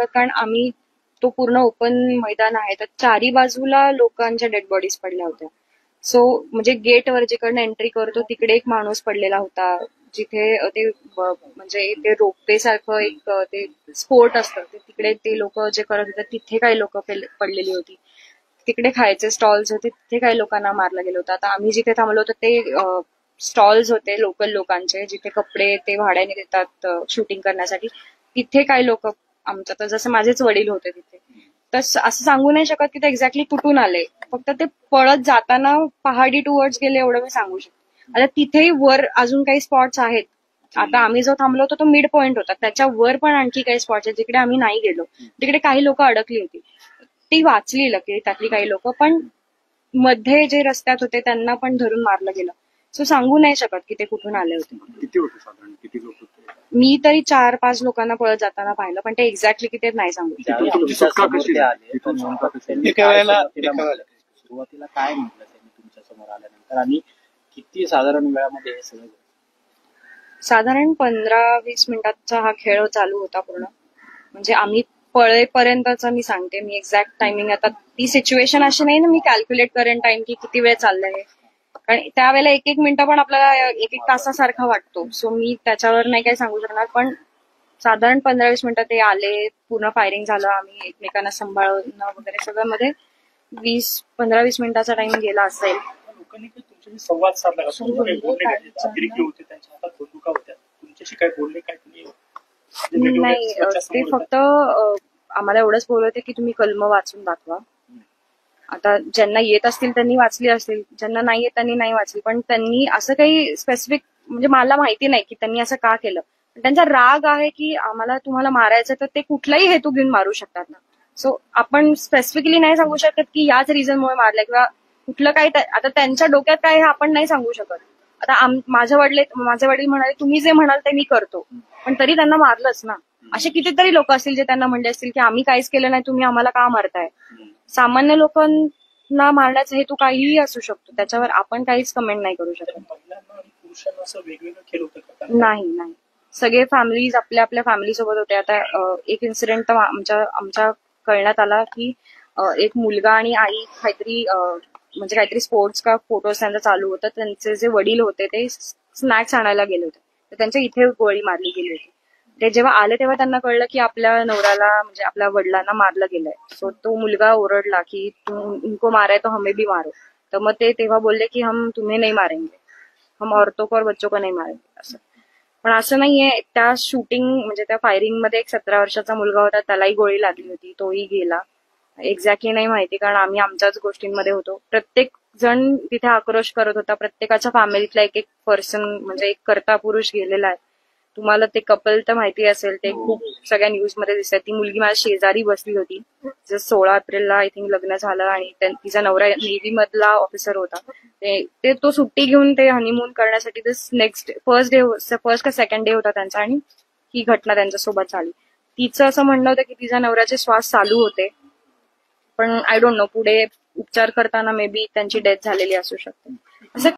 शकत, कारण आम्ही तो पूर्ण ओपन मैदान आहे, तर चारी बाजूला लोकांच्या डेड बॉडीज पडल्या होत्या. सो म्हणजे गेटवर जिकडनं एंट्री करतो तिकडे एक माणूस पडलेला होता, जिथे ते म्हणजे ते रोपवे सारखं एक ते स्पोर्ट असतं, तिकडे ते लोक जे करत होते तिथे काही लोक पडलेली होती. तिकडे खायचे स्टॉल्स होते, तिथे काही लोकांना मारलं गेलं होतं. आता आम्ही जिथे थांबलो होतो ते स्टॉल्स होते लोकल लोकांचे, जिथे कपडे ते भाड्याने देतात शूटिंग करण्यासाठी. तिथे काही लोक आमच्या, तर जसं माझेच वडील होते तिथे, तर असं सांगू नाही शकत की ते एक्झॅक्टली कुठून आले. फक्त ते पळत जाताना पहाडी टुवर्ड्स गेले एवढं मी सांगू शकते. आता तिथेही वर अजून काही स्पॉट्स आहेत. आता आम्ही जो थांबलो होतो तो मिड पॉइंट होता, त्याच्या वर पण आणखी काही स्पॉट्स आहेत जिकडे आम्ही नाही गेलो. तिकडे काही लोक अडकली होती, ती वाचली लकी त्यातली काही लोक, पण मध्ये जे रस्त्यात होते त्यांना पण धरून मारलं गेलं. सो सांगू नाही शकत की ते कुठून आले होते. किती होते साधारण, किती लोक होते? मी तरी 4-5 लोकांना पळत जाताना पाहिलं, पण ते एक्झॅक्टली किती नाही सांगू शकत. सुरुवातीला काय म्हटलं त्यांनी तुमच्या समोर आल्यानंतर, आणि किती साधारण वेळामध्ये हे सगळं? साधारण 15-20 मिनिटाचा हा खेळ चालू होता पूर्ण. म्हणजे आम्ही पळेपर्यंतच मी सांगते, मी एक्झॅक्ट टायमिंग, आता ती सिच्युएशन अशी नाही ना मी कॅल्क्युलेट करेन टाइम की किती वेळ चाललंय, कारण त्यावेळेला एक मिनिट पण आपल्याला एक तासासारखा वाटतो. सो मी त्याच्यावर नाही काही सांगू शकणार, पण साधारण 15-20 मिनिटं ते आले, पूर्ण फायरिंग झालं, आम्ही एकमेकांना सांभाळणं वगैरे सगळं मध्ये 15-20 मिनिटाचा टाइम गेला असेल. लोकांनी तुमच्याशी संवाद साधला का? अतिरेकी होते, त्यांच्या हातात बंदुका होत्या, तुमच्याशी काय बोलले, काय तुम्ही? नाही, ते फक्त आम्हाला एवढंच बोलवते की तुम्ही कलम वाचून दाखवा. आता ज्यांना येत असतील त्यांनी वाचली असतील, ज्यांना नाही येत त्यांनी नाही वाचली, पण त्यांनी असं काही स्पेसिफिक म्हणजे मला माहिती नाही की त्यांनी असं का केलं. त्यांचा राग आहे की आम्हाला तुम्हाला मारायचं, तर ते कुठलाही हेतू घेऊन मारू शकतात ना. सो आपण स्पेसिफिकली नाही सांगू शकत की याच रिझनमुळे मारलंय किंवा कुठलं काही. आता त्यांच्या डोक्यात काय हे आपण नाही सांगू शकत. आता माझे वडील म्हणाले तुम्ही जे म्हणाल ते मी करतो, पण तरी त्यांना मारलंच ना. असे कितीतरी लोक असतील जे त्यांना म्हणले असतील की आम्ही काहीच केलं नाही, तुम्ही आम्हाला का मारताय. सामान्य लोकांना मारण्याचा हेतू काहीही असू शकतो, त्याच्यावर आपण काहीच कमेंट नाही करू शकत. नाही नाही, सगळे फॅमिलीज आपल्या आपल्या फॅमिली सोबत होते. आता एक इन्सिडेंट तर आमच्या कळण्यात आला की एक मुलगा आणि आई म्हणजे काहीतरी स्पोर्ट्स का फोटोज त्यांचा चालू होता, त्यांचे जे वडील होते ते स्नॅक्स आणायला गेले होते, तर त्यांच्या इथे गोळी मारली गेली होती. ते जेव्हा आले तेव्हा त्यांना कळलं की आपल्या नवऱ्याला म्हणजे आपल्या वडिलांना मारलं गेलंय. सो तो मुलगा ओरडला की तुमको मारा है तो हमें भी मारो. तर मग ते तेव्हा बोलले की हम तुम्हें नहीं मारेंगे, हम औरतों को और बच्चों को नहीं मारेंगे असं. पण असं नाहीये. त्या शूटिंग म्हणजे त्या फायरिंग मध्ये एक 17 वर्षाचा मुलगा होता, त्यालाही गोळी लागली होती, तोही गेला. एक्झॅक्टली नाही माहिती, कारण आम्ही आमच्याच गोष्टींमध्ये होतो. प्रत्येक जण तिथे आक्रोश करत होता, प्रत्येकाच्या फॅमिलीतला एक पर्सन म्हणजे एक कर्ता पुरुष गेलेला आहे. तुम्हाला ते कपल तर माहिती असेल, ते खूप सगळ्या न्यूज मध्ये दिसतात. ती मुलगी माझ्या शेजारी बसली होती, 16 एप्रिलला आय थिंक लग्न झालं, आणि तिचा नवरा नेव्ही मधला ऑफिसर होता. ते तो सुट्टी घेऊन ते हनीमून करण्यासाठी फर्स्ट का सेकंड डे होता त्यांचा, आणि ही घटना त्यांच्यासोबत झाली. तिचं असं म्हणणं होतं की तिच्या नवऱ्याचे श्वास चालू होते, पण आय डोंट नो पुढे उपचार करताना मे बी त्यांची डेथ झालेली असू शकते. असं